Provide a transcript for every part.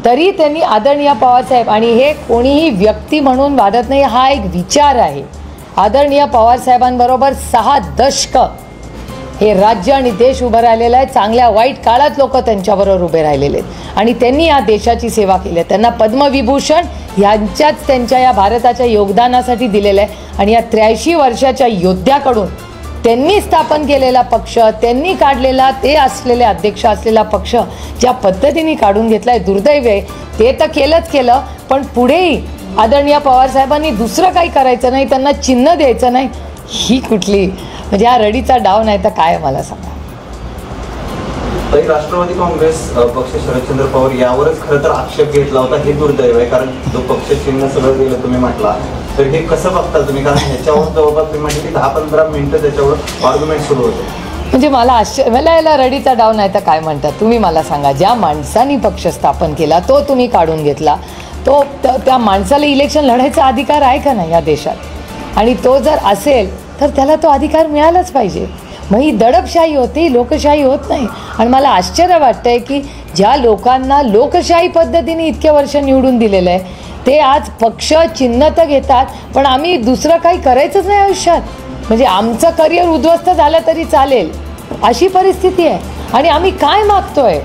तरी त्यांनी आदरणीय पवारसाहेब, आणि हे कोणीही व्यक्ती म्हणून वादत नाही, हा एक विचार आहे. आदरणीय पवारसाहेबांबरोबर 6 दशक हे राज्य आणि देश उभं राहिलेलं आहे. चांगल्या वाईट काळात लोक त्यांच्याबरोबर उभे राहिलेले आहेत आणि त्यांनी या देशाची सेवा केली आहे. त्यांना पद्मविभूषण यांच्याच त्यांच्या या भारताच्या योगदानासाठी दिलेलं आहे. आणि या 83 वर्षाच्या योद्ध्याकडून त्यांनी स्थापन केलेला पक्ष, त्यांनी काढलेला ते असलेले अध्यक्ष असलेला पक्ष ज्या पद्धतीने काढून घेतला आहे, दुर्दैव आहे. ते तर केलं, पण पुढेही आदरणीय पवारसाहेबांनी दुसरं काही करायचं नाही, त्यांना चिन्ह द्यायचं नाही. ही कुठली म्हणजे हा रडीचा डाव नाही तर काय मला सांगा. राष्ट्रवादी काँग्रेस पक्ष शरदचंद्र पवार यावरच खरं तर आक्षेप घेतला होता. हे दुर्दैव आहे, कारण जो पक्ष चिन्ह सगळं गेलं तुम्ही म्हटला, तर हे कसं बघता तुम्ही? कारण ह्याच्यावर जवळपास तुम्ही म्हटलं की 10-15 मिनिटं त्याच्यावर आर्ग्युमेंट सुरू होते. म्हणजे मला याला रडीचा डाव नाही तर काय म्हणतात तुम्ही मला सांगा. ज्या माणसाने पक्ष स्थापन केला तो तुम्ही काढून घेतला, तो त्या माणसाला इलेक्शन लढायचा अधिकार आहे का नाही या देशात? आणि तो जर असेल तर त्याला तो अधिकार मिळालाच पाहिजे. मग ही दडपशाही होती, लोकशाही होत नाही. आणि मला आश्चर्य वाटतं आहे की ज्या लोकांना लोकशाही पद्धतीने इतके वर्ष निवडून दिलेलं आहे, ते आज पक्ष चिन्ह तर घेतात, पण आम्ही दुसरं काही करायचंच नाही आयुष्यात. म्हणजे आमचं करिअर उद्ध्वस्त झालं तरी चालेल अशी परिस्थिती आहे. आणि आम्ही काय मागतोय?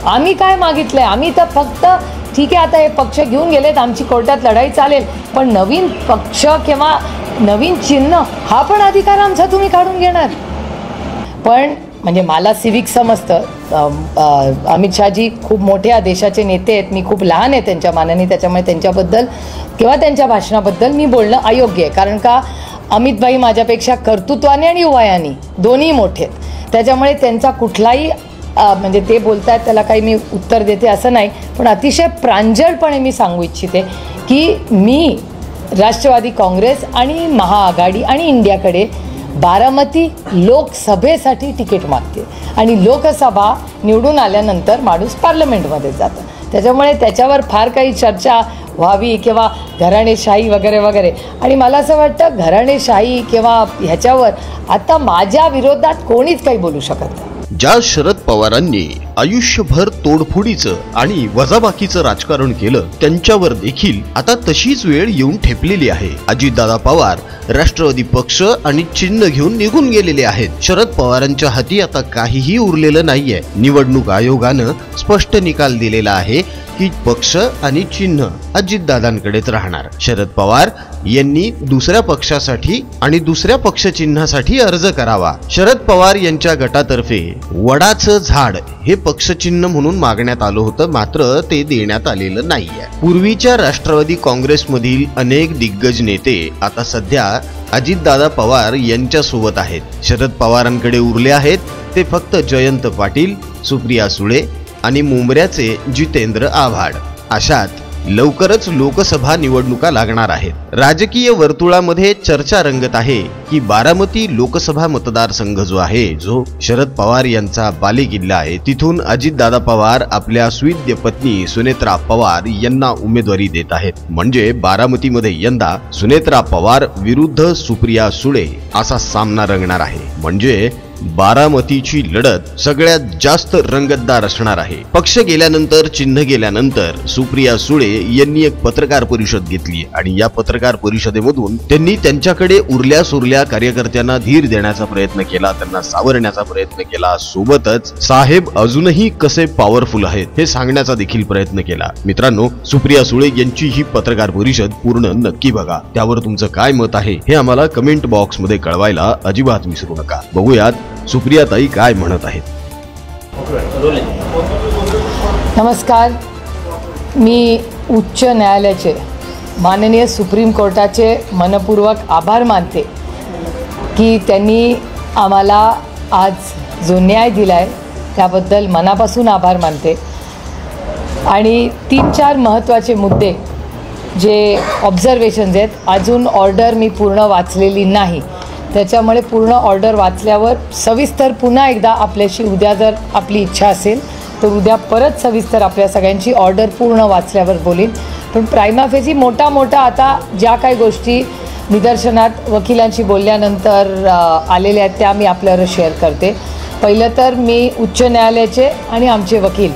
आम्ही काय मागितलं आहे? आम्ही तर फक्त ठीक आहे, आता हे पक्ष घेऊन गेलेत, आमची कोर्टात लढाई चालेल, पण नवीन पक्ष किंवा नवीन चिन्ह हा पण अधिकार आमचा तुम्ही काढून घेणार. पण म्हणजे मला सिविक समजतं. अमित शहाजी खूप मोठ्या देशाचे नेते आहेत, मी खूप लहान आहे त्यांच्या मानाने, त्याच्यामुळे त्यांच्याबद्दल किंवा त्यांच्या भाषणाबद्दल मी बोलणं अयोग्य आहे. कारण का अमितभाई माझ्यापेक्षा कर्तृत्वाने आणि वयाने दोन्ही मोठे आहेत, त्याच्यामुळे त्यांचा कुठलाही म्हणजे ते बोलतात त्याला काही मी उत्तर देते असं नाही. पण अतिशय प्रांजळपणे मी सांगू इच्छिते की मी राष्ट्रवादी काँग्रेस आणि महाआघाडी आणि इंडियाकडे बारामती लोकसभेसाठी तिकीट मागते. आणि लोकसभा निवडून आल्यानंतर माणूस पार्लमेंटमध्ये जातं, त्याच्यामुळे त्याच्यावर फार काही चर्चा व्हावी किंवा घराणेशाही वगैरे वगैरे. आणि मला असं वाटतं घराणेशाही किंवा ह्याच्यावर आता माझ्या विरोधात कोणीच काही बोलू शकत नाही. ज्या शरद पवारांनी आयुष्यभर तोडफोडीचं आणि वजाबाकीचं राजकारण केलं, त्यांच्यावर देखील आता तशीच वेळ येऊन ठेपलेली आहे. अजितदादा पवार राष्ट्रवादी पक्ष आणि चिन्ह घेऊन निघून गेलेले आहेत. शरद पवारांच्या हाती आता काहीही उरलेलं नाहीये. निवडणूक आयोगानं स्पष्ट निकाल दिलेला आहे की पक्ष आणि चिन्ह अजितदादांकडेच राहणार. शरद पवार यांनी दुसऱ्या पक्षासाठी आणि दुसऱ्या पक्ष चिन्हासाठी अर्ज करावा. शरद पवार यांच्या गटातर्फे वडाचं झाड हे पक्षचिन्ह म्हणून मागण्यात आलं होतं, मात्र ते देण्यात आलेलं नाहीये. पूर्वीच्या राष्ट्रवादी काँग्रेसमधील अनेक दिग्गज नेते आता सध्या अजितदादा पवार यांच्या सोबत आहेत. शरद पवारांकडे उरले आहेत ते फक्त जयंत पाटील, सुप्रिया सुळे आणि मुंबऱ्याचे जितेंद्र आव्हाड. अशात लवकरच लोकसभा निवडणुका लागणार आहेत. राजकीय वर्तुळामध्ये चर्चा रंगत आहे की बारामती लोकसभा मतदारसंघ जो आहे, जो शरद पवार यांचा बालेकिल्ला आहे, तिथून अजितदादा पवार आपल्या सुविद्य पत्नी सुनेत्रा पवार यांना उमेदवारी देत आहेत. म्हणजे बारामतीमध्ये यंदा सुनेत्रा पवार विरुद्ध सुप्रिया सुळे असा सामना रंगणार आहे. म्हणजे बारामतीची लढत सगळ्यात जास्त रंगतदार असणार आहे. पक्ष गेल्यानंतर, चिन्ह गेल्यानंतर सुप्रिया सुळे यांनी एक पत्रकार परिषद घेतली आणि या पत्रकार परिषदेमधून त्यांनी त्यांच्याकडे उरल्या सुरल्या कार्यकर्त्यांना धीर देण्याचा प्रयत्न केला, त्यांना सावरण्याचा प्रयत्न केला, सोबतच साहेब अजूनही कसे पॉवरफुल आहेत हे सांगण्याचा देखील प्रयत्न केला. मित्रांनो, सुप्रिया सुळे यांची ही पत्रकार परिषद पूर्ण नक्की बघा. त्यावर तुमचं काय मत आहे हे आम्हाला कमेंट बॉक्स मध्ये कळवायला अजिबात विसरू नका. बघूयात सुप्रिया ताई काय म्हणत आहेत. नमस्कार. मी उच्च न्यायालयाचे माननीय सुप्रीम कोर्टाचे मनपूर्वक आभार मानते की त्यांनी आम्हाला आज जो न्याय दिला आहे त्याबद्दल मनापासून आभार मानते. आणि 3-4 महत्त्वाचे मुद्दे जे ऑब्झर्वेशन्स आहेत, अजून ऑर्डर मी पूर्ण वाचलेली नाही, त्याच्यामुळे पूर्ण ऑर्डर वाचल्यावर सविस्तर पुन्हा एकदा आपल्याशी उद्या जर आपली इच्छा असेल तर उद्या परत सविस्तर आपल्या सगळ्यांची ऑर्डर पूर्ण वाचल्यावर बोलीन. पण प्रायमा फेसी मोठा आता ज्या काही गोष्टी निदर्शनात वकिलांशी बोलल्यानंतर आलेल्या आहेत त्या मी आपल्यावर शेअर करते. पहिलं तर मी उच्च न्यायालयाचे आणि आमचे वकील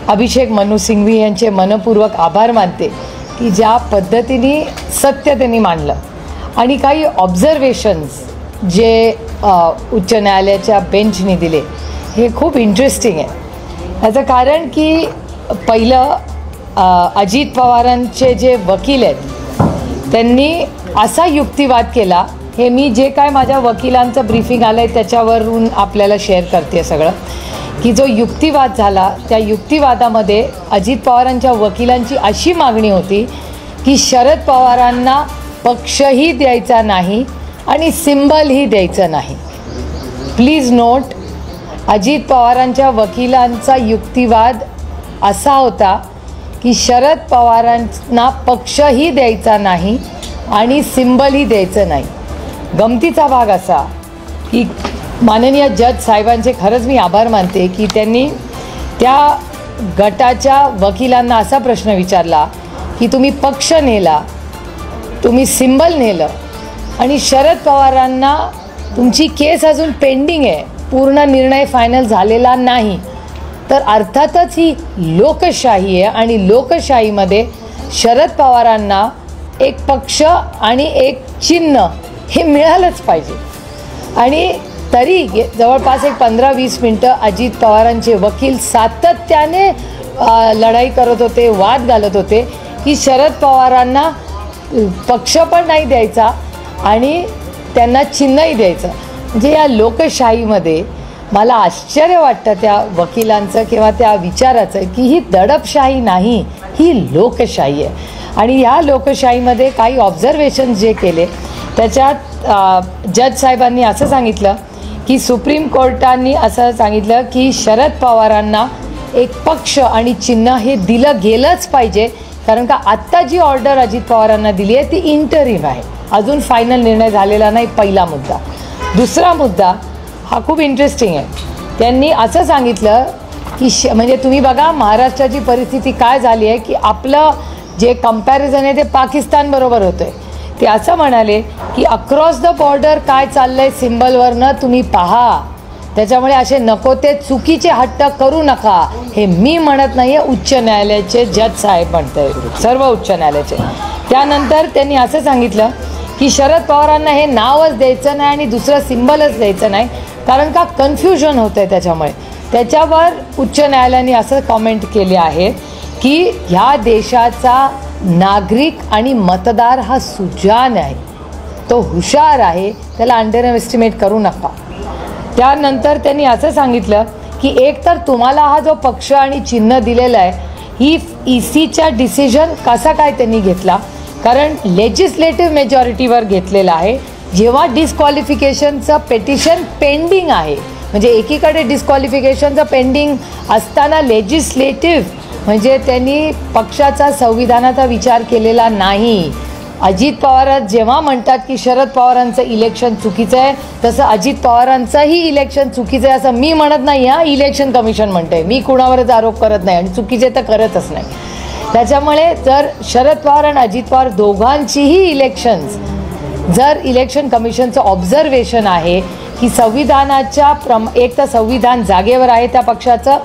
अभिषेक मनू सिंघवी यांचे मनपूर्वक आभार मानते की ज्या पद्धतीने सत्य त्यांनी मांडलं आणि काही ऑब्झर्वेशन्स जे उच्च न्यायालयाच्या बेंचने दिले हे खूप इंटरेस्टिंग आहे. याचं कारण की पहिलं अजित पवारांचे जे वकील आहेत त्यांनी असा युक्तिवाद केला, हे मी जे काय माझ्या वकिलांचं ब्रीफिंग आलं आहे त्याच्यावरून आपल्याला शेअर करते सगळं, की जो युक्तिवाद झाला त्या युक्तिवादामध्ये अजित पवारांच्या वकिलांची अशी मागणी होती की शरद पवारांना पक्षही द्यायचा नाही आणि सिम्बलही द्यायचं नाही. प्लीज नोट, अजित पवारांच्या वकिलांचा युक्तिवाद असा होता की शरद पवारांना पक्षही द्यायचा नाही आणि सिम्बलही द्यायचं नाही. गमतीचा भाग असा की माननीय जज साहेबांचे खरंच मी आभार मानते की त्यांनी त्या गटाच्या वकिलांना असा प्रश्न विचारला की तुम्ही पक्ष नेला, तुम्ही सिम्बल नेलं आणि शरद पवारांना तुमची केस अजून पेंडिंग आहे, पूर्ण निर्णय फायनल झालेला नाही, तर अर्थातच ही लोकशाही आहे आणि लोकशाहीमध्ये शरद पवारांना एक पक्ष आणि एक चिन्ह हे मिळालंच पाहिजे. आणि तरी जवळपास एक 15-20 मिनटं अजित पवारांचे वकील सातत्याने लढाई करत होते, वाद घालत होते की शरद पवारांना पक्ष पण नाही द्यायचा आणि त्यांना चिन्हही द्यायचं. म्हणजे या लोकशाहीमध्ये मला आश्चर्य वाटतं त्या वकिलांचं किंवा त्या विचाराचं की ही दडपशाही नाही, ही लोकशाही आहे. आणि ह्या लोकशाहीमध्ये काही ऑब्झर्वेशन जे केले त्याच्यात जज साहेबांनी असं सांगितलं की सुप्रीम कोर्टाने असं सांगितलं की शरद पवारांना एक पक्ष आणि चिन्ह हे दिलं गेलंच पाहिजे, कारण का आत्ता जी ऑर्डर अजित पवारांना दिली आहे ती इंटरिम आहे, अजून फायनल निर्णय झालेला नाही. पहिला मुद्दा. दुसरा मुद्दा हा खूप इंटरेस्टिंग आहे. त्यांनी असं सांगितलं की म्हणजे तुम्ही बघा महाराष्ट्राची परिस्थिती काय झाली आहे की आपलं जे कंपॅरिझन आहे ते पाकिस्तानबरोबर होतं आहे. ते असं म्हणाले की अक्रॉस द बॉर्डर काय चाललं आहे सिम्बलवरनं तुम्ही पहा, त्याच्यामुळे असे नको ते चुकीचे हट्ट करू नका. हे मी म्हणत नाही आहे, उच्च न्यायालयाचे जज साहेब म्हणते, सर्व उच्च न्यायालयाचे. त्यानंतर त्यांनी असं सांगितलं की शरद पवारांना हे नावच द्यायचं नाही आणि दुसरं सिम्बलच द्यायचं नाही, कारण का कन्फ्युजन होतं आहे त्याच्यामुळे. त्याच्यावर उच्च न्यायालयाने असं कॉमेंट केले आहे की ह्या देशाचा नागरिक आणि मतदार हा सुजाण आहे, तो हुशार आहे, त्याला अंडर एस्टिमेट करू नका. त्यानंतर त्यांनी असं सांगितलं की एक तर तुम्हाला हा जो पक्ष आणि चिन्ह दिलेला आहे ही ECच्या डिसिजन कसा काय त्यांनी घेतला, कारण लेजिस्लेटिव्ह मेजॉरिटीवर घेतलेला आहे. जेव्हा डिस्क्वालिफिकेशनचं पेटिशन पेंडिंग आहे, म्हणजे एकीकडे डिस्क्वालिफिकेशनचं पेंडिंग असताना लेजिस्लेटिव्ह म्हणजे त्यांनी पक्षाचा संविधानाचा विचार केलेला नाही. अजित पवार जेव्हा म्हणतात की शरद पवारांचं इलेक्शन चुकीचं आहे, तसं अजित पवारांचंही इलेक्शन चुकीचं आहे असं मी म्हणत नाही. हा इलेक्शन कमिशन म्हणते, मी कुणावरच आरोप करत नाही आणि चुकीचे तर करतच नाही. त्याच्यामुळे जर शरद पवार आणि अजित पवार दोघांचीही इलेक्शन्स जर इलेक्शन कमिशनचं ऑब्झर्वेशन आहे की संविधानाच्या एक तर संविधान जागेवर आहे त्या पक्षाचं,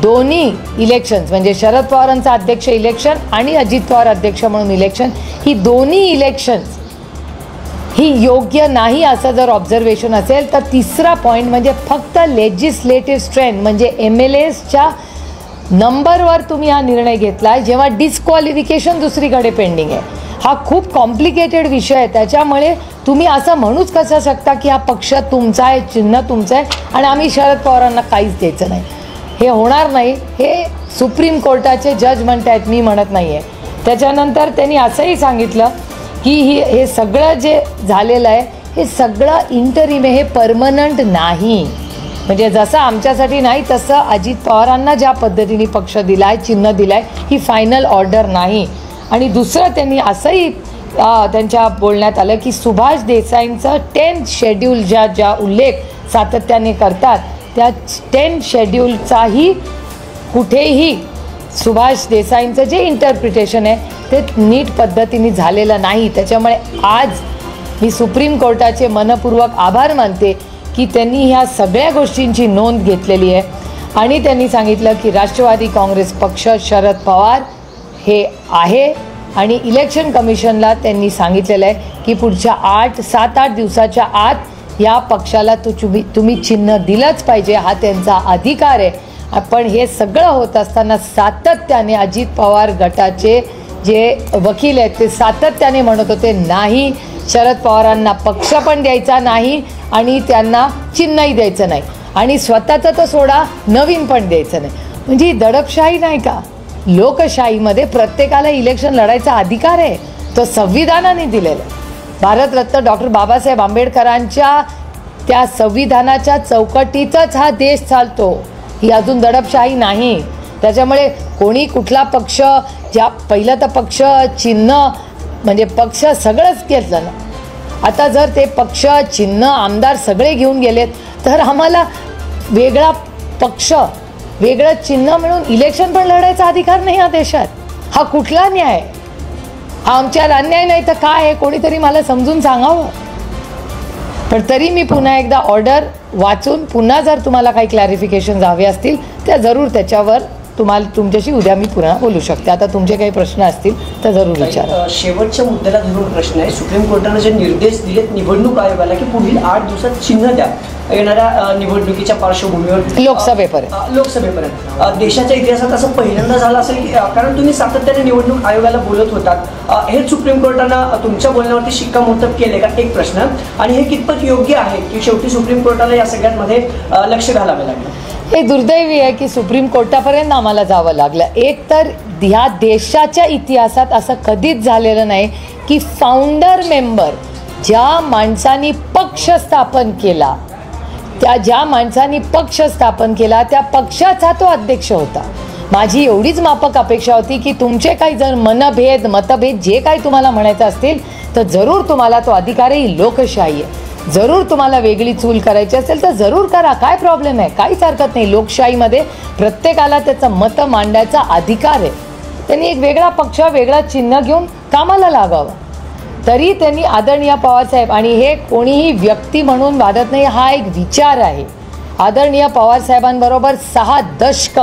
दोन्ही इलेक्शन्स म्हणजे शरद पवारांचं अध्यक्ष इलेक्शन आणि अजित पवार अध्यक्ष म्हणून इलेक्शन, ही दोन्ही इलेक्शन्स ही योग्य नाही असं जर ऑब्झर्वेशन असेल तर तिसरा पॉईंट म्हणजे फक्त लेजिस्लेटिव्ह स्ट्रेंथ म्हणजे MLAsच्या नंबरवर तुम्ही हा निर्णय घेतला आहे, जेव्हा डिस्क्वालिफिकेशन दुसरीकडे पेंडिंग आहे. हा खूप कॉम्प्लिकेटेड विषय आहे. त्याच्यामुळे तुम्ही असं म्हणूच कसं शकता की हा पक्ष तुमचा आहे, चिन्ह तुमचं आहे आणि आम्ही शरद पवारांना काहीच द्यायचं नाही. हे होणार नाही, हे सुप्रीम कोर्टाचे जज म्हणत आहेत, मी म्हणत नाही आहे. त्याच्यानंतर त्यांनी असंही सांगितलं की हे सगळं जे झालेलं आहे हे सगळं इंटरिम आहे, हे परमनंट नाही. म्हणजे जसं आमच्यासाठी नाही तसं अजित पवारांना ज्या पद्धतीने पक्ष दिला आहे, चिन्ह दिलं आहे, ही फायनल ऑर्डर नाही. आणि दुसरं त्यांनी असंही त्यांच्या बोलण्यात आलं की सुभाष देसाईंचं 10th शेड्यूल ज्या उल्लेख सातत्याने करतात त्या 10th शेड्यूलचाही कुठेही सुभाष देसाईंचं जे इंटरप्रिटेशन आहे ते नीट पद्धतीने झालेलं नाही. त्याच्यामुळे आज मी सुप्रीम कोर्टाचे मनपूर्वक आभार मानते की त्यांनी ह्या सगळ्या गोष्टींची नोंद घेतलेली आहे आणि त्यांनी सांगितलं की राष्ट्रवादी काँग्रेस पक्ष शरद पवार हे आहे आणि इलेक्शन कमिशनला त्यांनी सांगितलेलं आहे की पुढच्या 7-8 दिवसाच्या आत या पक्षाला तुम्ही चिन्ह दिलंच पाहिजे, हा त्यांचा अधिकार आहे. पण हे सगळं होत असताना सातत्याने अजित पवार गटाचे जे वकील आहेत ते सातत्याने म्हणत होते नाही, शरद पवारांना पक्ष पण द्यायचा नाही आणि त्यांना चिन्हही द्यायचं नाही आणि स्वतःचं तर सोडा नवीन पण द्यायचं नाही. म्हणजे ही दडपशाही नाही का? लोकशाहीमध्ये प्रत्येकाला इलेक्शन लढायचा अधिकार आहे, तो संविधानाने दिलेला आहे. भारतरत्न डॉक्टर बाबासाहेब आंबेडकरांच्या त्या संविधानाच्या चौकटीतच हा देश चालतो, ही अजून दडपशाही नाही. त्याच्यामुळे कोणी कुठला पक्ष पहिलं तर पक्ष चिन्ह म्हणजे पक्ष सगळंच घेतलं ना. आता जर ते पक्ष चिन्ह आमदार सगळे घेऊन गेलेत तर आम्हाला वेगळा पक्ष वेगळं चिन्ह मिळून इलेक्शन पण लढायचा अधिकार नाही या देशात. हा कुठला न्याय? हा आमच्यावर अन्याय नाही तर काय आहे? कोणीतरी मला समजून सांगावं. पण तरी मी पुन्हा एकदा ऑर्डर वाचून पुन्हा जर तुम्हाला काही क्लॅरिफिकेशन हवे असतील त्या जरूर त्याच्यावर तुमच्याशी उद्या मी पुन्हा बोलू शकते. आता तुमचे काही प्रश्न असतील तर जरूर विचारा. शेवटच्या मुद्द्याला धरून प्रश्न आहे. सुप्रीम कोर्टाने जे निर्देश दिलेत निवडणूक आयोगाला की पुढील 8 दिवसात चिन्ह द्या येणाऱ्या निवडणुकीच्या पार्श्वभूमीवर लोकसभेपर्यंत देशाच्या इतिहासात असं पहिल्यांदा झालं असेल की कारण तुम्ही सातत्याने निवडणूक आयोगाला बोलत होतात, हे सुप्रीम कोर्टानं तुमच्या बोलण्यावरती शिक्कामोर्तब केले का? एक प्रश्न. आणि हे कितपत योग्य आहे की शेवटी सुप्रीम कोर्टाला या सगळ्यांमध्ये लक्ष घालावे लागलं? हे दुर्दैवी आहे की सुप्रीम कोर्टापर्यंत आम्हाला जावं लागलं. एक तर ह्या देशाच्या इतिहासात असं कधीच झालेलं नाही की फाउंडर मेंबर ज्या माणसांनी पक्ष स्थापन केला ज्या माणसांनी पक्ष स्थापन केला त्या पक्षाचा तो अध्यक्ष होता. माझी एवढीच माफक अपेक्षा होती की तुमचे काही जर मतभेद जे काही तुम्हाला म्हणायचं असतील तर जरूर तुम्हाला तो अधिकार आहे. लोकशाही आहे, जरूर तुम्हाला वेगळी चूल करायची असेल तर जरूर करा, काय प्रॉब्लेम आहे? काहीच हरकत नाही. लोकशाहीमध्ये प्रत्येकाला त्याचं मत मांडायचा अधिकार आहे. त्यांनी एक वेगळा पक्ष वेगळा चिन्ह घेऊन कामाला लागावं. तरी त्यांनी आदरणीय पवारसाहेब आणि हे कोणीही व्यक्ती म्हणून वादत नाही, हा एक विचार आहे. आदरणीय पवारसाहेबांबरोबर 6 दशक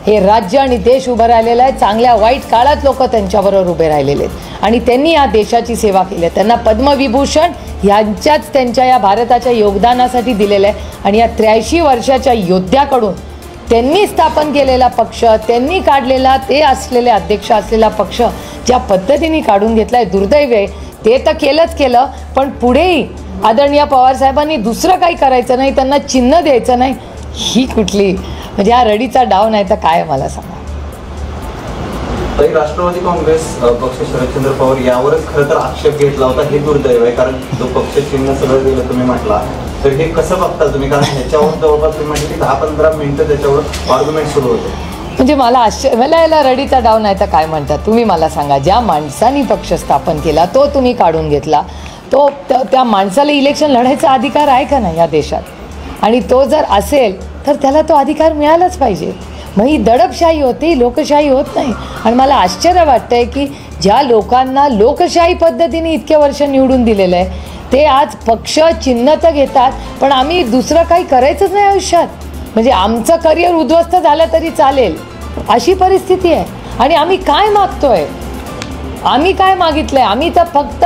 हे राज्य आणि देश उभं राहिलेलं आहे. चांगल्या वाईट काळात लोक त्यांच्याबरोबर उभे राहिलेले आहेत आणि त्यांनी या देशाची सेवा केली आहे. त्यांना पद्मविभूषण ह्यांच्याच त्यांच्या या भारताच्या योगदानासाठी दिलेलं आहे. आणि या 83 वर्षाच्या योद्ध्याकडून त्यांनी स्थापन केलेला पक्ष, त्यांनी काढलेला ते असलेले अध्यक्ष असलेला पक्ष ज्या पद्धतीने काढून घेतला आहे, दुर्दैव आहे. ते तर केलं, पण पुढेही आदरणीय पवारसाहेबांनी दुसरं काही करायचं नाही, त्यांना चिन्ह द्यायचं नाही. ही कुठली म्हणजे हा रडीचा डाव नाही तर काय मला सांगा. तरी राष्ट्रवादी काँग्रेस पक्ष शरदचंद्र पवार यावरच खरं तर आक्षेप घेतला होता, हे दुर्दैव आहे. कारण जो पक्ष चिन्ह सगळं दिलं तुम्ही म्हटला, तर हे कसं बघता तुम्ही? कारण ह्याच्यावर जवळपास तुम्ही म्हटलं की 10-15 मिनिटं त्याच्यावर आर्ग्युमेंट सुरू होते. म्हणजे मला याला रडीचा डाव नाही तर काय म्हणतात तुम्ही मला सांगा. ज्या माणसांनी पक्ष स्थापन केला तो तुम्ही काढून घेतला, त्या माणसाला इलेक्शन लढायचा अधिकार आहे का नाही या देशात? आणि तो जर असेल तर त्याला तो अधिकार मिळालाच पाहिजे. मग ही दडपशाही होती, लोकशाही होत नाही. आणि मला आश्चर्य वाटतं आहे की ज्या लोकांना लोकशाही पद्धतीने इतके वर्ष निवडून दिलेलं आहे ते आज पक्ष चिन्ह तर घेतात, पण आम्ही दुसरं काही करायचंच नाही आयुष्यात. म्हणजे आमचं करिअर उद्ध्वस्त झालं तरी चालेल अशी परिस्थिती आहे. आणि आम्ही काय मागतोय? आम्ही काय मागितलं आहे? आम्ही तर फक्त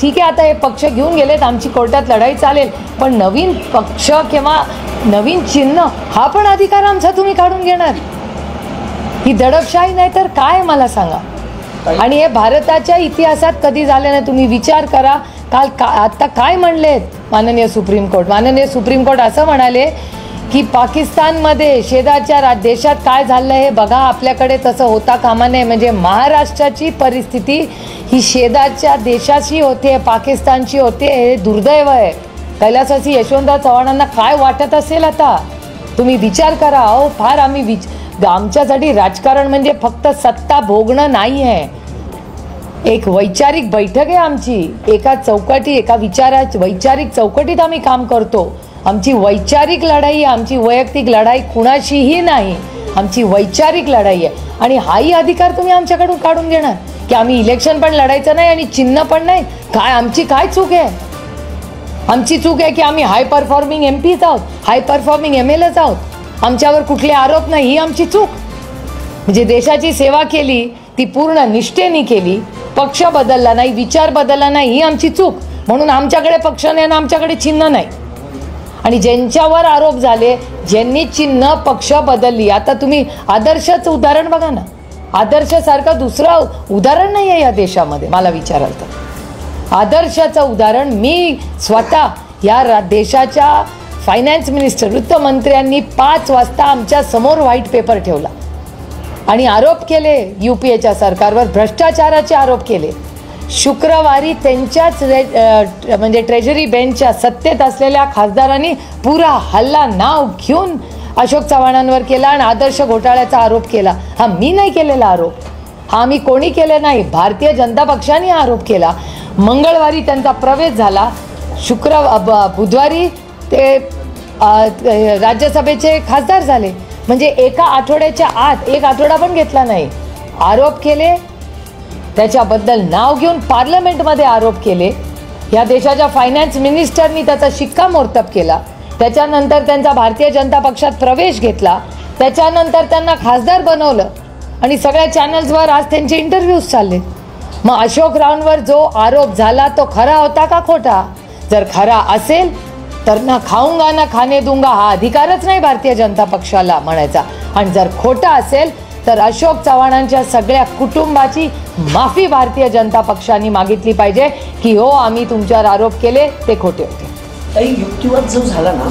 ठीक आहे आता हे पक्ष घेऊन गेलेत, आमची कोर्टात लढाई चालेल, पण नवीन पक्ष किंवा नवीन चिन्ह हा पण अधिकार आमचा तुम्ही काढून घेणार? ही दडपशाही नाही तर काय मला सांगा. आणि हे भारताच्या इतिहासात कधी झालं नाही. तुम्ही विचार करा आता काय म्हणलेत माननीय सुप्रीम कोर्ट असं म्हणाले की पाकिस्तानमध्ये शेजारच्या देशात काय झालं हे बघा, आपल्याकडे तसं होता कामा नये. म्हणजे महाराष्ट्राची परिस्थिती ही शेजारच्या देशाशी होते, पाकिस्तानची होते. हे दुर्दैव आहे. कैलासवासी यशवंतराव चव्हाणांना काय वाटत असेल आता तुम्ही विचार करा. अहो फार आमच्यासाठी राजकारण म्हणजे फक्त सत्ता भोगणं नाही आहे, एक वैचारिक बैठक आहे आमची. एका वैचारिक चौकटीत आम्ही काम करतो. आमची वैचारिक लढाई आहे, आमची वैयक्तिक लढाई कुणाशीही नाही, आमची वैचारिक लढाई आहे. आणि हाही अधिकार तुम्ही आमच्याकडून काढून घेणार की आम्ही इलेक्शन पण लढायचं नाही आणि चिन्ह पण नाही? काय आमची काय चूक आहे? आमची चूक आहे की आम्ही हाय परफॉर्मिंग MPs आहोत, हाय परफॉर्मिंग MLAs आहोत? आमच्यावर कुठले आरोप नाही, ही आमची चूक. म्हणजे देशाची सेवा केली ती पूर्ण निष्ठेने केली, पक्ष बदलला नाही, विचार बदलला नाही, ही आमची चूक. म्हणून आमच्याकडे पक्ष नाही आणि आमच्याकडे चिन्ह नाही. आणि ज्यांच्यावर आरोप झाले, ज्यांनी चिन्ह पक्ष बदलली, आता तुम्ही आदर्शचं उदाहरण बघा ना, आदर्शसारखं दुसरं उदाहरण नाही आहे या देशामध्ये. मला विचाराल तर आदर्शाचं उदाहरण मी स्वतः या देशाच्या फायनान्स मिनिस्टर वित्तमंत्र्यांनी 5 वाजता आमच्या समोर व्हाईट पेपर ठेवला आणि आरोप केले, UPAच्या सरकारवर भ्रष्टाचाराचे आरोप केले. शुक्रवारी त्यांच्याच म्हणजे ट्रेजरी बेंचच्या सत्तेत असलेल्या खासदारांनी पुरा हल्ला नाव घेऊन अशोक चव्हाणांवर केला आणि आदर्श घोटाळ्याचा आरोप केला. हा मी नाही केलेला आरोप, हा आम्ही कोणी केले नाही, भारतीय जनता पक्षाने आरोप केला. मंगळवारी त्यांचा प्रवेश झाला, बुधवारी ते राज्यसभेचे खासदार झाले. म्हणजे एका आठवड्याच्या आत, एक आठवडा पण घेतला नाही, आरोप केले, त्याच्याबद्दल नाव घेऊन पार्लमेंटमध्ये आरोप केले. या देशाच्या फायनान्स मिनिस्टरनी त्याचा शिक्कामोर्तब केला. त्याच्यानंतर त्यांचा भारतीय जनता पक्षात प्रवेश घेतला. त्याच्यानंतर त्यांना खासदार बनवलं आणि सगळ्या चॅनल्सवर आज त्यांचे इंटरव्ह्यूज चालले. मग अशोक रावांवर जो आरोप झाला तो खरा होता का खोटा? जर खरा असेल तर ना खाऊंगा ना खाने दूंगा हा अधिकारच नाही भारतीय जनता पक्षाला म्हणायचा. आणि जर खोटा असेल तर अशोक चव्हाणांच्या सगळ्या कुटुंबाची माफी भारतीय जनता पक्षाने मागितली पाहिजे की हो, आम्ही तुमच्यावर आरोप केले ते खोटे होते. काही युक्तिवाद जो झाला ना,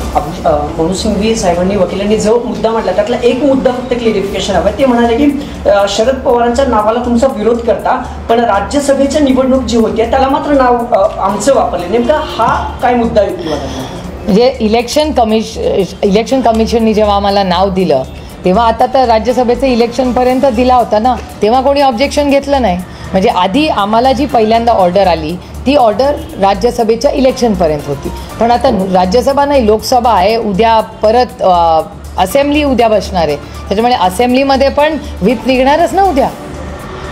मनोज सिंघवी साहेबांनी, वकिलांनी जो मुद्दा म्हटला त्यातला एक मुद्दा फक्त क्लिअरिफिकेशन हवं. ते म्हणाले की शरद पवारांच्या नावाला तुमचा विरोध करता, पण राज्यसभेच्या निवडणूक जी होती त्याला मात्र नाव आमचं वापरले. नेमका हा काय मुद्दा युक्तिवादाचा? म्हणजे इलेक्शन कमिशननी जेव्हा आम्हाला नाव दिलं तेव्हा, आता तर राज्यसभेचं इलेक्शनपर्यंत दिला होता ना, तेव्हा कोणी ऑब्जेक्शन घेतलं नाही. म्हणजे आधी आम्हाला जी पहिल्यांदा ऑर्डर आली ती ऑर्डर राज्यसभेच्या इलेक्शनपर्यंत होती. पण आता राज्यसभा नाही, लोकसभा आहे, उद्या परत असेंब्ली उद्या बसणार आहे, त्याच्यामुळे असेंब्लीमध्ये पण व्हीप निघणारच ना उद्या.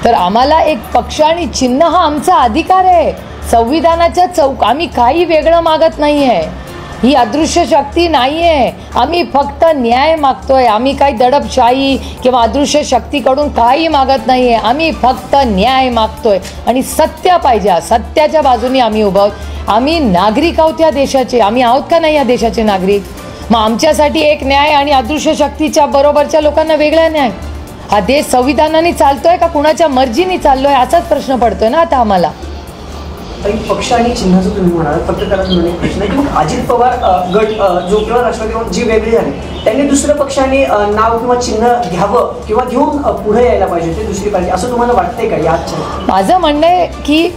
तर आम्हाला एक पक्ष आणि चिन्ह हा आमचा अधिकार आहे, संविधानाच्या आम्ही काही वेगळं मागत नाही आहे, ही अदृश्य शक्ती नाही आहे. आम्ही फक्त न्याय मागतोय, आम्ही काही दडपशाही किंवा अदृश्य शक्तीकडून काही मागत नाही आहे. आम्ही फक्त न्याय मागतोय आणि सत्य पाहिजे, सत्याच्या बाजूने आम्ही उभं आहोत. आम्ही नागरिक आहोत या देशाचे, आम्ही आहोत का नाही या देशाचे नागरिक? मग आमच्यासाठी एक न्याय आणि अदृश्य शक्तीच्या बरोबरच्या लोकांना वेगळा न्याय. हा देश संविधानाने चालतोय का कुणाच्या मर्जीने चाललोय असाच प्रश्न पडतोय ना आता आम्हाला. पक्ष आणि चिन्हाचं तुम्ही म्हणाल, फक्त त्याला एक प्रश्न आहे की मग अजित पवार गट जो किंवा राष्ट्रवादी जी वेगळी झाली त्यांनी दुसऱ्या पक्षाने नाव किंवा चिन्ह घ्यावं किंवा घेऊन पुढे यायला पाहिजे, ते दुसरी पाहिजे असं तुम्हाला वाटतंय का? याच माझं म्हणणं आहे की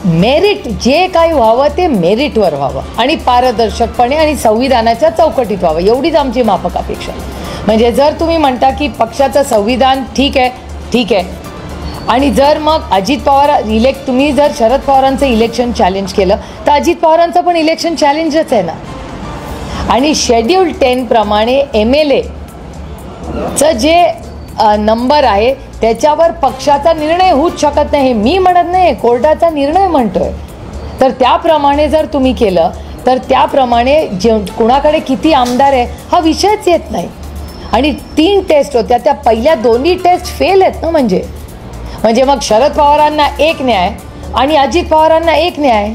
मेरिट जे काही व्हावं ते मेरिटवर व्हावं आणि पारदर्शकपणे आणि संविधानाच्या चौकटीत व्हावं, एवढीच आमची माफक अपेक्षा. म्हणजे जर तुम्ही म्हणता की पक्षाचं संविधान ठीक आहे आणि जर मग अजित पवार तुम्ही जर शरद पवारांचं इलेक्शन चॅलेंज केलं तर अजित पवारांचं पण इलेक्शन चॅलेंजच आहे ना. आणि शेड्यूल 10 प्रमाणे MLAचं जे नंबर आहे त्याच्यावर पक्षाचा निर्णय होऊच शकत नाही, हे मी म्हणत नाही, कोर्टाचा निर्णय म्हणतोय. तर त्याप्रमाणे जर तुम्ही केलं तर त्याप्रमाणे कुणाकडे किती आमदार आहे हा विषयच येत नाही. आणि 3 टेस्ट होत्या, त्या पहिल्या 2 टेस्ट फेल आहेत ना. म्हणजे मग शरद पवारांना एक न्याय आणि अजित पवारांना एक न्याय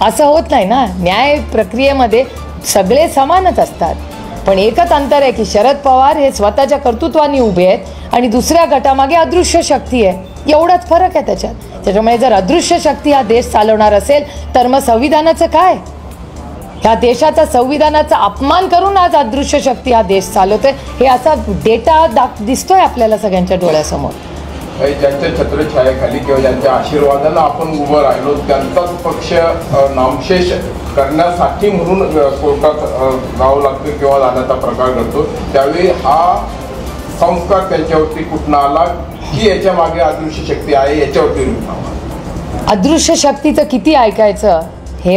असं होत नाही ना. न्याय प्रक्रियेमध्ये सगळे समानच असतात, पण एकच अंतर आहे की शरद पवार हे स्वतःच्या कर्तृत्वाने उभे आहेत आणि दुसऱ्या गटामागे अदृश्य शक्ती आहे, एवढाच फरक आहे त्याच्यात. त्याच्यामुळे जर अदृश्य शक्ती हा देश चालवणार असेल तर मग संविधानाचं काय? ह्या देशाचा संविधानाचा अपमान करून आज अदृश्य शक्ती हा देश चालवतोय, हे असा डेटा दिसतोय आपल्याला सगळ्यांच्या डोळ्यासमोर. ज्यांच्या छत्रछायाखाली किंवा ज्यांच्या आशीर्वादाला आपण उभं राहिलो त्यांचाच पक्ष नामशेष करण्यासाठी म्हणून कोर्टात जावं लागतं किंवा जाण्याचा प्रकार घडतो, त्यावेळी हा संस्कार त्यांच्यावरती कुठनं आला की याच्या मागे अदृश्य शक्ती आहे याच्यावरती? अदृश्य शक्तीचं किती ऐकायचं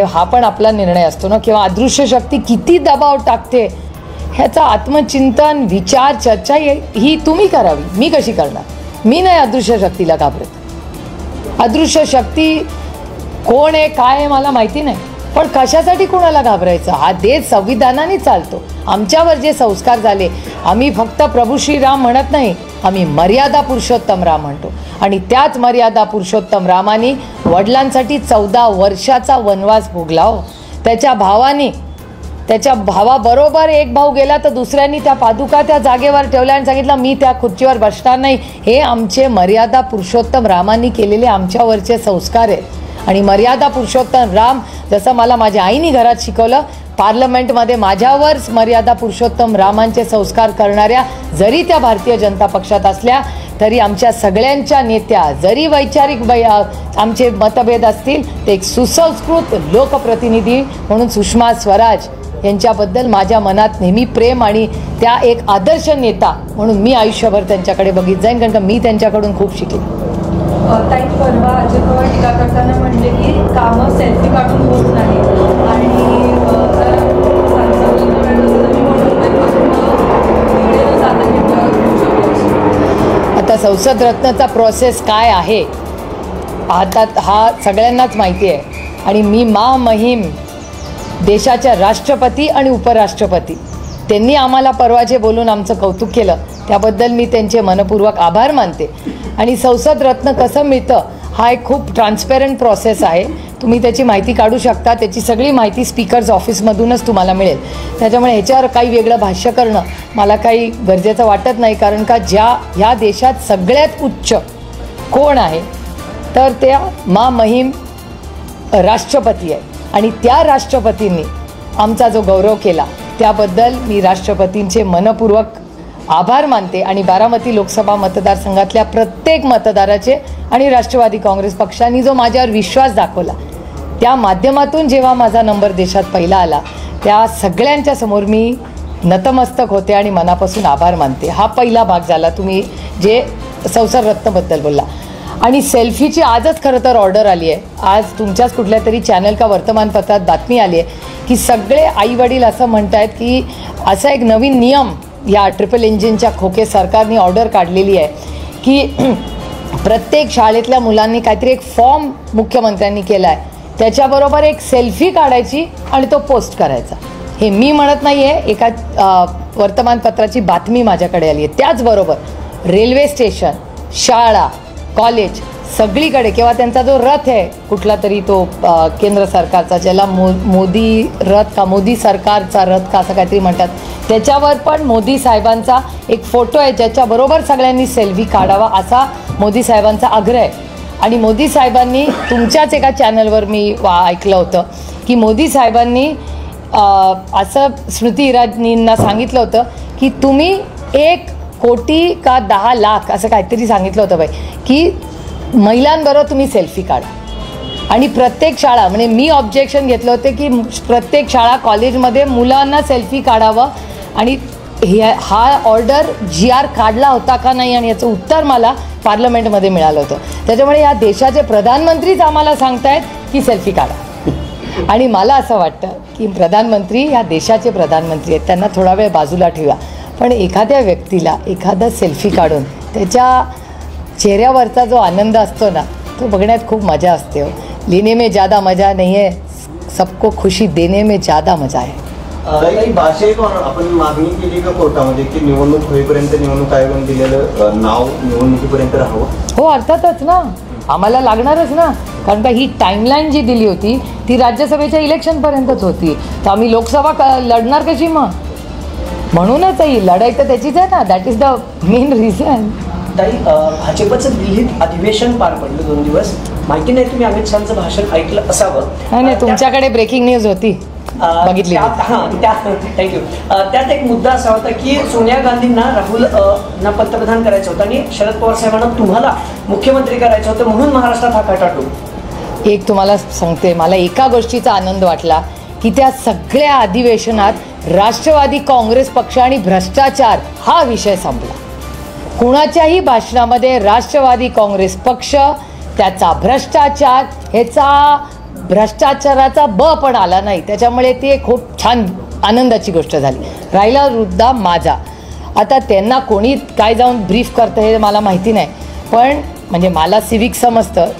हा पण आपला निर्णय असतो ना, किंवा अदृश्य शक्ती किती दबाव टाकते ह्याचा आत्मचिंतन, विचार, चर्चा ही तुम्ही करावी, मी कशी करणार? मी नाही अदृश्य शक्तीला घाबरत. अदृश्य शक्ती कोण आहे काय आहे मला माहिती नाही, पण कशासाठी कोणाला घाबरायचं? हा देश संविधानाने चालतो, आमच्यावर जे संस्कार झाले, आम्ही फक्त प्रभू श्रीराम म्हणत नाही, आम्ही मर्यादा पुरुषोत्तम राम म्हणतो. आणि त्याच मर्यादा पुरुषोत्तम रामाने वडिलांसाठी 14 वर्षाचा वनवास भोगला हो. त्याच्या भावाबरोबर एक भाऊ गेला तर दुसऱ्यांनी त्या पादुका त्या जागेवर ठेवल्या आणि सांगितलं मी त्या खुर्चीवर बसणार नाही. हे आमचे मर्यादा पुरुषोत्तम रामांनी केलेले आमच्यावरचे संस्कार आहेत. आणि मर्यादा पुरुषोत्तम राम जसं मला माझ्या आईने घरात शिकवलं, पार्लमेंटमध्ये माझ्यावर मर्यादा पुरुषोत्तम रामांचे संस्कार करणाऱ्या जरी त्या भारतीय जनता पक्षात असल्या तरी आमच्या सगळ्यांच्या नेत्या, जरी वैचारिक आमचे मतभेद असतील, ते एक सुसंस्कृत लोकप्रतिनिधी म्हणून सुषमा स्वराज यांच्याबद्दल माझ्या मनात नेहमी प्रेम आणि त्या एक आदर्श नेता म्हणून मी आयुष्यभर त्यांच्याकडे बघित जाईन, कारण का मी त्यांच्याकडून खूप शिकले. ताई, परवा अजित पवार टीका करताना म्हणले की कामं सेल्फी काढून होत नाही आणि आता संसद रत्नचा प्रोसेस काय आहे आता हा सगळ्यांनाच माहिती आहे. आणि मी महिम देशाच्या राष्ट्रपती आणि उपराष्ट्रपती त्यांनी आम्हाला परवाचे बोलून आमचं कौतुक केलं, त्याबद्दल मी त्यांचे मनपूर्वक आभार मानते. आणि संसद रत्न कसं मिळतं हा एक खूप ट्रान्सपेरंट प्रोसेस आहे. तुम्ही त्याची माहिती काढू शकता, त्याची सगळी माहिती स्पीकर्स ऑफिसमधूनच तुम्हाला मिळेल. त्याच्यामुळे ह्याच्यावर काही वेगळं भाष्य करणं मला काही गरजेचं वाटत नाही, कारण का ह्या देशात सगळ्यात उच्च कोण आहे तर त्या महिम राष्ट्रपती आहे. आणि त्या राष्ट्रपतींनी आमचा जो गौरव केला त्याबद्दल मी राष्ट्रपतींचे मनपूर्वक आभार मानते. आणि बारामती लोकसभा मतदारसंघातल्या प्रत्येक मतदाराचे आणि राष्ट्रवादी काँग्रेस पक्षाने जो माझ्यावर विश्वास दाखवला त्या माध्यमातून जेव्हा माझा नंबर देशात पहिला आला त्या सगळ्यांच्या समोर मी नतमस्तक होते आणि मनापासून आभार मानते. हा पहिला भाग झाला तुम्ही जे संसद रत्नबद्दल बोलला. आणि सेल्फीची आजच खरं तर ऑर्डर आली आहे. आज तुमच्याच कुठल्या तरी चॅनल का वर्तमानपत्रात बातमी आली आहे की सगळे आईवडील असं म्हणत आहेत की असा एक नवीन नियम या ट्रिपल इंजिनच्या खोके सरकारने ऑर्डर काढलेली आहे की प्रत्येक शाळेतल्या मुलांनी काहीतरी एक फॉर्म मुख्यमंत्र्यांनी केला आहे, त्याच्याबरोबर एक सेल्फी काढायची आणि तो पोस्ट करायचा. हे मी म्हणत नाही आहे, एका वर्तमानपत्राची बातमी माझ्याकडे आली आहे. त्याचबरोबर रेल्वे स्टेशन, शाळा, कॉलेज सगळीकडे किंवा त्यांचा जो रथ आहे कुठला तरी तो केंद्र सरकारचा ज्याला मोदी रथ का मोदी सरकारचा रथ का असं काहीतरी म्हणतात, त्याच्यावर पण मोदी साहेबांचा एक फोटो आहे ज्याच्याबरोबर सगळ्यांनी सेल्फी काढावा असा मोदी साहेबांचा आग्रह आहे. आणि मोदी साहेबांनी तुमच्याच एका चॅनलवर मी ऐकलं होतं की मोदी साहेबांनी असं स्मृती इराणींना सांगितलं होतं की तुम्ही 1 कोटी का 10 लाख असं काहीतरी सांगितलं होतं बाई की महिलांबरोबर तुम्ही सेल्फी काढा. आणि प्रत्येक शाळा म्हणजे मी ऑब्जेक्शन घेतलं होतं की प्रत्येक शाळा कॉलेजमध्ये मुलांना सेल्फी काढावं. आणि हा ऑर्डर GR काढला होता का नाही आणि याचं उत्तर मला पार्लमेंटमध्ये मिळालं होतं. त्याच्यामुळे या देशाचे प्रधानमंत्रीच आम्हाला सांगतायत की सेल्फी काढा. आणि मला असं वाटतं की प्रधानमंत्री या देशाचे प्रधानमंत्री आहेत, त्यांना थोडा वेळ बाजूला ठेवा, पण एखाद्या व्यक्तीला एखादा सेल्फी काढून त्याच्या चेहऱ्यावरचा जो आनंद असतो ना तो बघण्यात खूप मजा असते. हो, लेने में ज़्यादा मजा नहीं है, सबको खुशी देने में ज़्यादा मजा आहे. भाषेत आपण मागणी केली का कोर्टामध्ये की निवडणूक होईपर्यंत निवडणूक आयोगाने दिलेलं नाव निवडणुकीपर्यंत राहावं? हो, अर्थातच ना, आम्हाला लागणारच ना, कारण का ही टाईमलाईन जी दिली होती ती राज्यसभेच्या इलेक्शनपर्यंतच होती. तर आम्ही लोकसभा लढणार कशी मग? म्हणूनच ही लढाई तर त्याचीच आहे ना. That is the main reason. ताई, भाजपचं दिल्लीत अधिवेशन पार पडलं 2 दिवस. माहिती नाही तुम्ही अमित शहाचं भाषण ऐकलं असावं. नाही, तुमच्याकडे ब्रेकिंग न्यूज होती, बघितली. थँक्यू. त्यात एक मुद्दा असा होता की सोनिया गांधींना राहुलना पंतप्रधान करायचं होतं आणि शरद पवार साहेबांना तुम्हाला मुख्यमंत्री करायचं होतं म्हणून महाराष्ट्रात हा खटाटो. एक तुम्हाला सांगते, मला एका गोष्टीचा आनंद वाटला की त्या सगळ्या अधिवेशनात राष्ट्रवादी काँग्रेस पक्ष आणि भ्रष्टाचार हा विषय संपला. कुणाच्याही भाषणामध्ये राष्ट्रवादी काँग्रेस पक्ष, त्याचा भ्रष्टाचार, ह्याचा भ्रष्टाचाराचा पण आला नाही. त्याच्यामुळे ती खूप छान आनंदाची गोष्ट झाली. राहिला मुद्दा माझा. आता त्यांना कोणी काय जाऊन ब्रीफ करतं हे मला माहिती नाही, पण म्हणजे मला सिविक समजतं.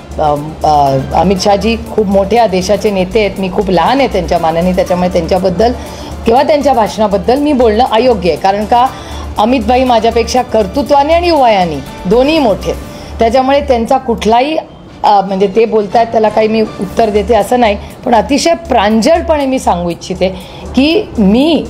अमित शहाजी खूप मोठ्या देशाचे नेते आहेत, मी खूप लहान आहे त्यांच्या मानाने, त्याच्यामुळे त्यांच्याबद्दल किंवा त्यांच्या भाषणाबद्दल मी बोलणं अयोग्य आहे. कारण का अमितभाई माझ्यापेक्षा कर्तृत्वाने आणि वयाने दोन्ही मोठे, त्याच्यामुळे त्यांचा कुठलाही म्हणजे ते बोलतायत त्याला काही मी उत्तर देते असं नाही. पण अतिशय प्रांजळपणे मी सांगू इच्छिते की मी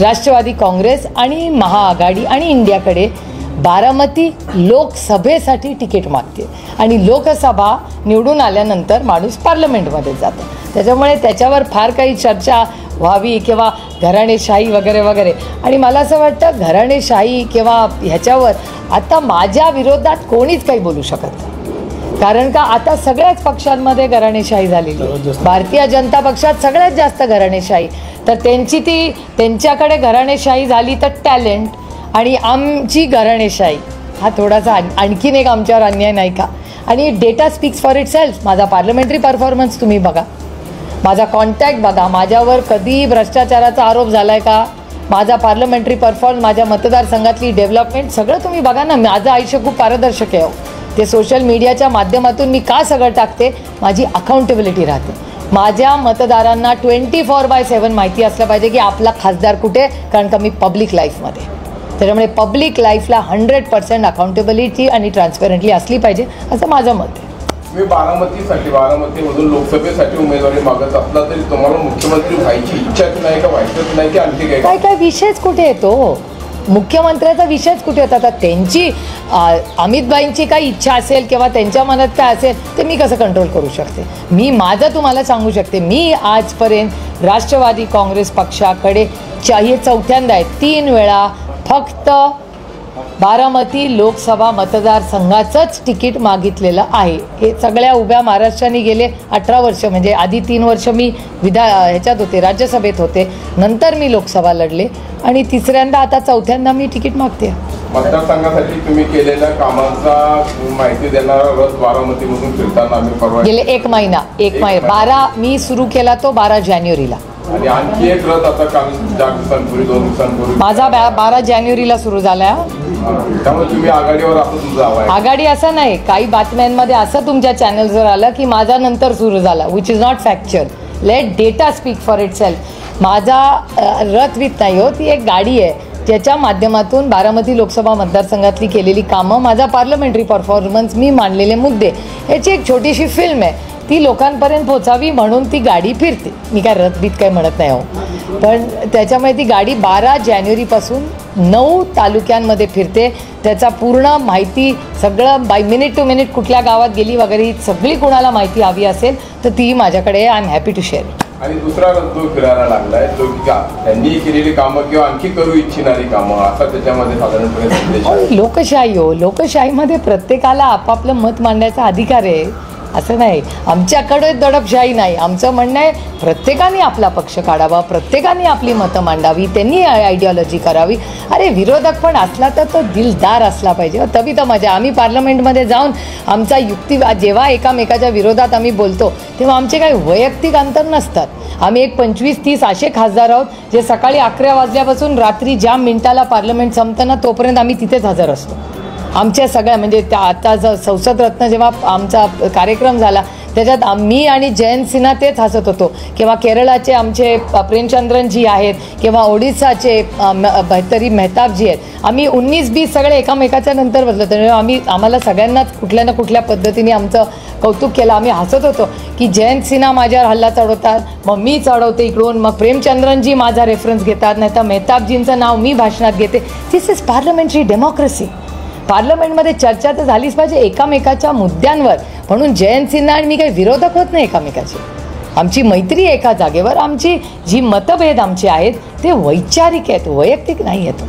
राष्ट्रवादी काँग्रेस आणि महाआघाडी आणि इंडियाकडे बारामती लोकसभेसाठी तिकीट मागते आणि लोकसभा निवडून आल्यानंतर माणूस पार्लमेंटमध्ये जातो. त्याच्यामुळे त्याच्यावर फार काही चर्चा व्हावी किंवा घराणेशाही वगैरे वगैरे. आणि मला असं वाटतं घराणेशाही किंवा ह्याच्यावर आता माझ्या विरोधात कोणीच काही बोलू शकत नाही. कारण का आता सगळ्याच पक्षांमध्ये घराणेशाही झालेली आहे. भारतीय जनता पक्षात सगळ्यात जास्त घराणेशाही. तर त्यांच्याकडे घराणेशाही झाली तर टॅलेंट, आणि आमची घराणेशाही हा थोडासा आणखीन एक आमच्यावर अन्याय नाही का? आणि data speaks for itself. माझा पार्लमेंटरी परफॉर्मन्स तुम्ही बघा, माझा कॉन्टॅक्ट बघा, माझ्यावर कधी भ्रष्टाचाराचा आरोप झाला आहे का? माझा पार्लमेंटरी परफॉर्मन्स, माझ्या मतदारसंघातली डेव्हलपमेंट सगळं तुम्ही बघा ना. माझं आयुष्य खूप पारदर्शक आहे. ते सोशल मीडियाच्या माध्यमातून मी का सगळं टाकते? माझी अकाउंटेबिलिटी राहते. माझ्या मतदारांना 24/7 माहिती असलं पाहिजे की आपला खासदार कुठे, कारण का मी पब्लिक लाईफमध्ये. त्याच्यामुळे पब्लिक लाईफला 100% अकाउंटेबिलिटी आणि ट्रान्सपरंटली असली पाहिजे असं माझं मत आहे. मी बारामतीमधून लोकसभेसाठी उमेदवारी मागत असला तरी तुम्हाला मुख्यमंत्री व्हायची इच्छाच नाही का, व्हायचंच नाही की आणखी काय विषयच कुठे येतो? मुख्यमंत्र्याचा विषयच कुठे होता? आता त्यांची अमितभाईंची काही इच्छा असेल किंवा त्यांच्या मनात काय असेल ते मी कसं कंट्रोल करू शकते? मी माझं तुम्हाला सांगू शकते, मी आजपर्यंत राष्ट्रवादी काँग्रेस पक्षाकडे हे चौथ्यांदा आहे 3 वेळा फक्त बारामती लोकसभा मतदारसंघाचंच तिकीट मागितलेलं आहे. हे सगळ्या उभ्या महाराष्ट्राने गेले 18 वर्ष, म्हणजे आधी 3 वर्ष मी ह्याच्यात होते, राज्यसभेत होते, नंतर मी लोकसभा लढले आणि तिसऱ्यांदा आता चौथ्यांदा मी तिकीट मागते. मतदारसंघासाठी तुम्ही केलेल्या कामांचा माहिती देणारा रथ बारामतीमधून फिरताना आम्ही परवा गेले एक महिना 12 मी सुरू केला तो 12 जानेवारीला. आणि आणखी एक रथ आता काल 4 दिवसांपूर्वी 2 दिवसांपूर्वी माझा 12 जानेवारीला सुरू झाला. त्यामुळे तुम्ही आघाडीवर असं तुमचं हवं आहे? आघाडी असं नाही, काही बातम्यांमध्ये असं तुमच्या चॅनल्सवर आलं की माझा नंतर सुरू झाला, which is not factual. Let data speak for itself. माझा रथ विथ नाही हो, ती एक गाडी आहे ज्याच्या माध्यमातून बारामती लोकसभा मतदारसंघातली केलेली कामं, माझा पार्लमेंटरी परफॉर्मन्स, मी मांडलेले मुद्दे, याची एक छोटीशी फिल्म आहे. ती लोकांपर्यंत पोचावी म्हणून ती गाडी फिरते. मी काय रथबीत काही म्हणत नाही हो, पण त्याच्यामुळे ती गाडी 12 जानेवारीपासून 9 तालुक्यांमध्ये फिरते. त्याचा पूर्ण माहिती सगळं बाय मिनिट टू मिनिट कुठल्या गावात गेली वगैरे ही सगळी कुणाला माहिती हवी असेल तर ती माझ्याकडे I am happy to share. आणि दुसरा रथ जो फिरायला लागलाय तो त्यांनी केलेली कामं किंवा आणखी करू इच्छिणारी कामं असा त्याच्यामध्ये साधारणपणे लोकशाही हो, लोकशाहीमध्ये प्रत्येकाला आपापलं मत मांडण्याचा अधिकार आहे. असं नाही, आमच्याकडे दडपशाही नाही. आमचं म्हणणं आहे प्रत्येकाने आपला पक्ष काढावा, प्रत्येकाने आपली मतं मांडावी, त्यांनी आयडिओलॉजी करावी. अरे विरोधक पण असला तर तो दिलदार असला पाहिजे, तभी तर मजा. आम्ही पार्लमेंटमध्ये जाऊन आमचा युक्ती जेव्हा एकामेकाच्या विरोधात आम्ही बोलतो तेव्हा आमचे काही वैयक्तिक अंतर नसतात. आम्ही एक 25-30 असे खासदार आहोत जे सकाळी 11 वाजल्यापासून रात्री ज्या मिनिटाला पार्लमेंट संपतं ना तोपर्यंत आम्ही तिथेच हजर असतो. आमच्या सगळ्या म्हणजे त्या आता संसद रत्न जेव्हा आमचा कार्यक्रम झाला त्याच्यात मी आणि जयंत सिन्हा तेच हसत होतो. किंवा केरळाचे आमचे प्रेमचंद्रनजी आहेत किंवा ओडिसाचे तरी मेहताबजी आहेत. आम्ही 19-20 सगळे एकामेकाच्या नंतर बसलो. त्यामुळे आम्हाला सगळ्यांनाच कुठल्या ना कुठल्या पद्धतीने आमचं कौतुक केलं. आम्ही हसत होतो की जयंत सिन्हा माझ्यावर हल्ला चढवतात, मग मी चढवते इकडून, मग प्रेमचंद्रनजी माझा रेफरन्स घेतात, नाही तर मेहताबजींचं नाव मी भाषणात घेते. दिस इज पार्लमेंटरी डेमोक्रेसी. पार्लमेंटमध्ये चर्चा तर झालीच पाहिजे एकामेकाच्या मुद्द्यांवर. म्हणून जयंत सिन्हा आणि मी काही विरोधक होत नाही एकामेकाचे. आमची मैत्री एका जागेवर, आमची जी मतभेद आमचे आहेत ते वैचारिक आहेत, वैयक्तिक नाही आहेत.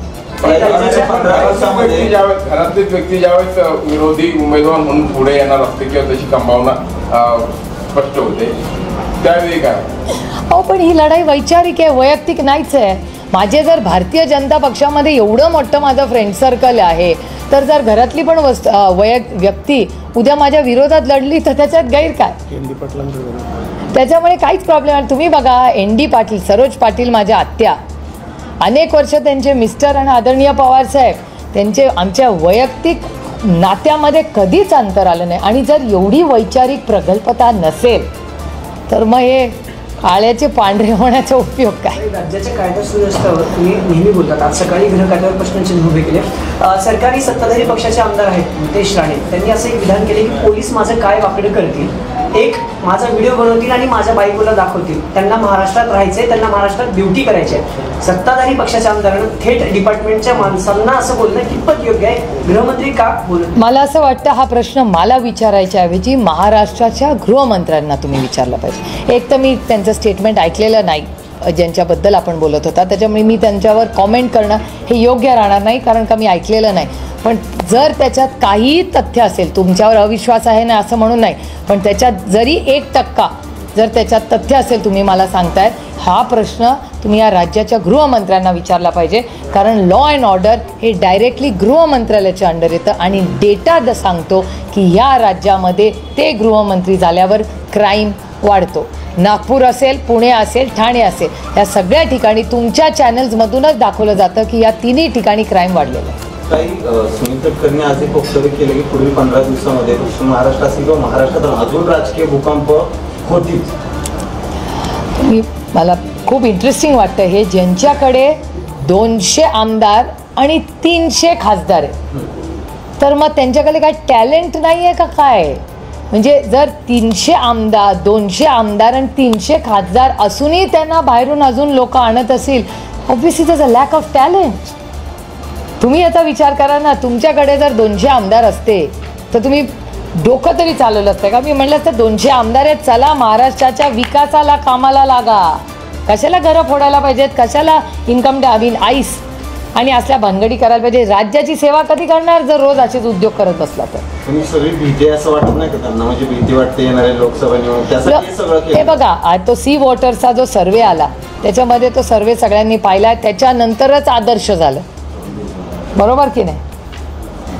घरातलीच व्यक्ती ज्यावेळेस विरोधी उमेदवार म्हणून पुढे येणार असते किंवा तशी संभावना स्पष्ट होते त्यावेळी काय? हो, पण ही लढाई वैचारिक आहे, वैयक्तिक नाहीच आहे. माझे जर भारतीय जनता पक्षामध्ये एवढं मोठं माझं फ्रेंड सर्कल आहे तर जर घरातली पण व्यक्ती उद्या माझ्या विरोधात लढली तर त्याच्यात गैर काय? त्याच्यामुळे काहीच प्रॉब्लेम नाही. तुम्ही बघा ND पाटील, सरोज पाटील माझ्या आत्या, अनेक वर्ष त्यांचे मिस्टर आणि आदरणीय पवार साहेब, त्यांचे आमच्या वैयक्तिक नात्यामध्ये कधीच अंतर आलं नाही. आणि जर एवढी वैचारिक प्रगल्भता नसेल तर मग हे आळ्याचे पांढरे होण्याचा उपयोग काय? राज्याच्या कायदा सुव्यवस्थेवर तुम्ही नेहमी बोलतात. आज सकाळी गृह खात्यावर प्रश्नचिन्ह उभे केले. सरकारी सत्ताधारी पक्षाचे आमदार आहेत नितेश राणे, त्यांनी असं एक विधान केले की पोलीस माझं काय वाकडं करतील, एक माझा व्हिडिओ बनवतील आणि माझ्या बायकोला दाखवतील. त्यांना महाराष्ट्रात राहायचंय, त्यांना महाराष्ट्रात ड्युटी करायची आहे. सत्ताधारी पक्षाच्या आमदारांना थेट डिपार्टमेंटच्या माणसांना असं बोलणं कितपत योग्य आहे? गृहमंत्री का बोलत? मला असं वाटतं हा प्रश्न मला विचारायच्या ऐवजी महाराष्ट्राच्या गृहमंत्र्यांना तुम्ही विचारला पाहिजे. एक तर मी त्यांचं स्टेटमेंट ऐकलेलं नाही ज्यांच्याबद्दल आपण बोलत होता, त्याच्यामुळे मी त्यांच्यावर कॉमेंट करणं हे योग्य राहणार नाही, कारण का मी ऐकलेलं नाही. पण जर त्याच्यात काहीही तथ्य असेल, तुमच्यावर अविश्वास आहे ना असं म्हणून नाही, पण त्याच्यात जरी 1% जर त्याच्यात तथ्य असेल, तुम्ही मला सांगतायत, हा प्रश्न तुम्ही या राज्याच्या गृहमंत्र्यांना विचारला पाहिजे. कारण लॉ अँड ऑर्डर हे डायरेक्टली गृहमंत्रालयाच्या अंडर येतं आणि डेटा सांगतो की या राज्यामध्ये ते गृहमंत्री झाल्यावर क्राईम वाढतो. नागपूर असेल, पुणे असेल, ठाणे असेल, या सगळ्या ठिकाणी तुमच्या चॅनल्समधूनच दाखवलं जातं की या तिन्ही ठिकाणी क्राईम वाढलेलं आहे. काही सुनील तटकरेंनी आज एक वक्तव्य केलं की पुढील 15 दिवसामध्ये पश्चिम महाराष्ट्र असेल किंवा महाराष्ट्रात अजून राजकीय भूकंप होतील. मला खूप इंटरेस्टिंग वाटतं हे, ज्यांच्याकडे 200 आमदार आणि 300 खासदार आहे, तर मग त्यांच्याकडे काय टॅलेंट नाही आहे का काय? म्हणजे जर 300 आमदार, 200 आमदार आणि 300 खासदार असूनही त्यांना बाहेरून अजून लोक आणत असतील, obviously that's a lack of talent. तुम्ही याचा विचार करा ना, तुमच्याकडे जर 200 आमदार असते तर तुम्ही डोकं तरी चालवलं असतं का? मी म्हटलं असतं 200 आमदार आहेत, चला महाराष्ट्राच्या विकासाला कामाला लागा. कशाला घरं फोडायला पाहिजेत, कशाला इन्कम आईस आणि असल्या भानगडी करायला पाहिजे? राज्याची सेवा कधी करणार जर रोज असेच उद्योग करत बसला तर? तुम्ही सगळी भीती असं वाटत नाही का त्यांना? म्हणजे भीती वाटते येणाऱ्या लोकसभा निवडणूक, त्यासाठी सगळं हे बघा, तो सी वॉटरचा जो सर्वे आला त्याच्यामध्ये तो सर्वे सगळ्यांनी पाहिला, त्याच्यानंतरच आदर्श झालं, बरोबर की नाही?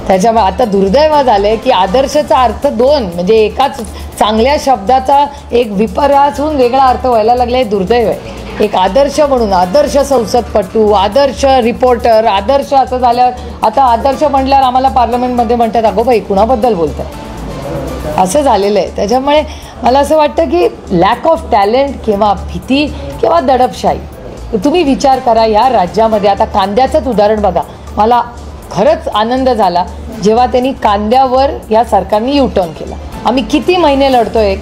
त्याच्यामुळे आता दुर्दैव झालं की आदर्शचा अर्थ 2, म्हणजे एकाच चांगल्या शब्दाचा एक विपर्यास होऊन वेगळा अर्थ व्हायला लागला, हे दुर्दैव आहे. एक आदर्श म्हणून आदर्श संसदपटू, आदर्श रिपोर्टर, आदर्श असं झाल्यावर आता आदर्श म्हटल्यावर आम्हाला पार्लमेंटमध्ये म्हणतात अगो बाई कुणाबद्दल बोलताय, असं झालेलं आहे. त्याच्यामुळे मला असं वाटतं की लॅक ऑफ टॅलेंट किंवा भीती किंवा दडपशाही. तुम्ही विचार करा, या राज्यामध्ये आता कांद्याचंच उदाहरण बघा. मला खरंच आनंद झाला जेव्हा त्यांनी कांद्यावर या सरकारने युटर्न केला. आम्ही किती महिने लढतोय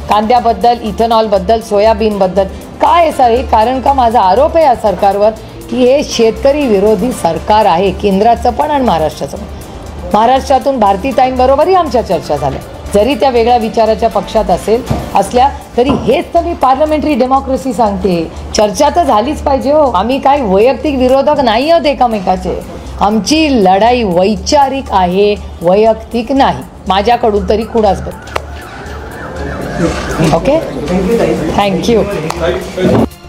कांद्याबद्दल, इथेनॉलबद्दल, सोयाबीनबद्दल. काय सर हे? कारण का माझा आरोप आहे या सरकारवर की हे शेतकरी विरोधी सरकार आहे, केंद्राचं पण आणि महाराष्ट्राचं पण. महाराष्ट्रातून भारतीताईंबरोबरही आमच्या चर्चा झाल्या, जरी त्या वेगळ्या विचाराच्या पक्षात असल्या तरी हेच तर मी पार्लमेंटरी डेमोक्रेसी सांगते. चर्चा तर झालीच पाहिजे हो. आम्ही काही वैयक्तिक विरोधक नाही आहोत एकमेकाचे. आमची लढाई वैचारिक आहे, वैयक्तिक नाही, माझ्याकडून तरी कुणाचबद्दल. Okay, thank you.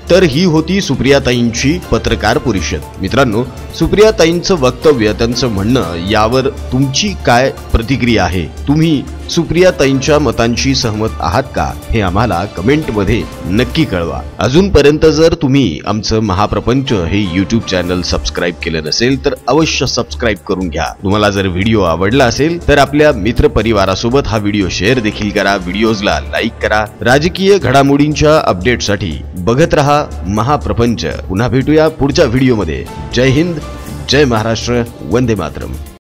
तर ही होती सुप्रियाताईंची पत्रकार परिषद. मित्रांनो, सुप्रियाताईंचं वक्तव्य, त्यांचं म्हणणं, यावर तुमची काय प्रतिक्रिया आहे? तुम्ही सुप्रियाताईंच्या मतांशी सहमत आहात का? हे आम्हाला कमेंटमध्ये नक्की कळवा. अजूनपर्यंत जर तुम्ही आमचं महाप्रपंच हे यूट्यूब चॅनल सबस्क्राईब केलं नसेल तर अवश्य सबस्क्राईब करून घ्या. तुम्हाला जर व्हिडिओ आवडला असेल तर आपल्या मित्रपरिवारासोबत हा व्हिडिओ शेअर देखील करा, व्हिडिओजला लाईक करा. राजकीय घडामोडींच्या अपडेटसाठी बघत रहा महाप्रपंच. पुन्हा भेटूया पुढच्या व्हिडिओमध्ये. जय हिंद, जय महाराष्ट्र, वंदे मातरम.